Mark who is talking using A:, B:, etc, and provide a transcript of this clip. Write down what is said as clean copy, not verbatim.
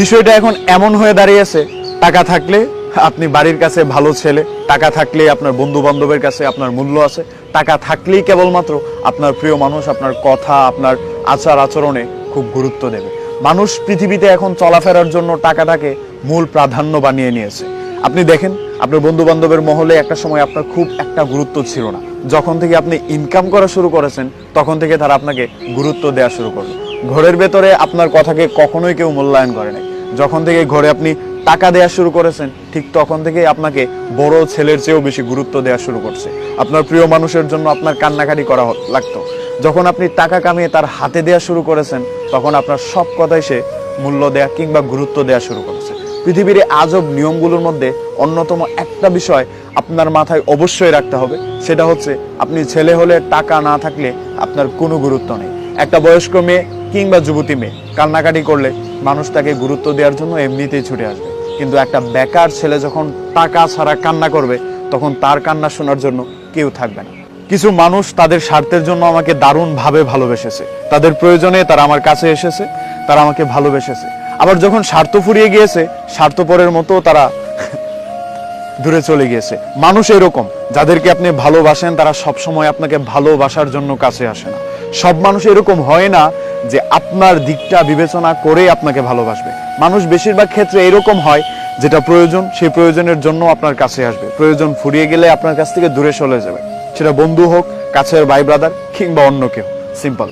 A: বিষয়টা এখন এমন হয়ে দাঁড়িয়েছে, টাকা থাকলে আপনি বাড়ির কাছে ভালো ছেলে, টাকা থাকলেই আপনার বন্ধু বান্ধবের কাছে আপনার মূল্য আছে, টাকা থাকলেই কেবলমাত্র আপনার প্রিয় মানুষ আপনার কথা আপনার আচার আচরণে খুব গুরুত্ব দেবে। মানুষ পৃথিবীতে এখন চলাফেরার জন্য টাকাটাকে মূল প্রাধান্য বানিয়ে নিয়েছে। আপনি দেখেন আপনার বন্ধু বান্ধবের মহলে একটা সময় আপনার খুব একটা গুরুত্ব ছিল না, যখন থেকে আপনি ইনকাম করা শুরু করেছেন তখন থেকে তারা আপনাকে গুরুত্ব দেওয়া শুরু করলো। ঘরের ভেতরে আপনার কথাকে কখনোই কেউ মূল্যায়ন করে নাই, যখন থেকে ঘরে আপনি টাকা দেওয়া শুরু করেছেন ঠিক তখন থেকে আপনাকে বড় ছেলের চেয়েও বেশি গুরুত্ব দেওয়া শুরু করছে। আপনার প্রিয় মানুষের জন্য আপনার কান্নাকাটি করা লাগতো, যখন আপনি টাকা কামিয়ে তার হাতে দেওয়া শুরু করেছেন তখন আপনার সব কথাই সে মূল্য দেয়া কিংবা গুরুত্ব দেওয়া শুরু করেছে। পৃথিবীর আজব নিয়মগুলোর মধ্যে অন্যতম একটা বিষয় আপনার মাথায় অবশ্যই রাখতে হবে, সেটা হচ্ছে আপনি ছেলে হলে টাকা না থাকলে আপনার কোনো গুরুত্ব নেই। একটা বয়স্ক মেয়ে কিংবা যুবতী মেয়ে কান্নাকাটি করলে মানুষ তাকে গুরুত্ব দেওয়ার জন্য এমনিতেই ছুটে আসবে, কিন্তু একটা বেকার ছেলে যখন টাকা ছাড়া কান্না করবে তখন তার কান্না শোনার জন্য কেউ থাকবে না। কিছু মানুষ তাদের স্বার্থের জন্য আমাকে দারুণভাবে ভালোবেসেছে, তাদের প্রয়োজনে তারা আমার কাছে এসেছে, তারা আমাকে ভালোবেসেছে। আবার যখন স্বার্থ ফুরিয়ে গিয়েছে স্বার্থপরের মতো তারা দূরে চলে গিয়েছে। মানুষ এরকম, যাদেরকে আপনি ভালোবাসেন তারা সবসময় আপনাকে ভালোবাসার জন্য কাছে আসে না। সব মানুষ এরকম হয় না যে আপনার দিকটা বিবেচনা করে আপনাকে ভালোবাসবে। মানুষ বেশিরভাগ ক্ষেত্রে এরকম হয়, যেটা প্রয়োজন সেই প্রয়োজনের জন্য আপনার কাছে আসবে, প্রয়োজন ফুরিয়ে গেলে আপনার কাছ থেকে দূরে চলে যাবে, সেটা বন্ধু হোক, কাছের ভাই ব্রাদার কিংবা অন্য কেউ। সিম্পল।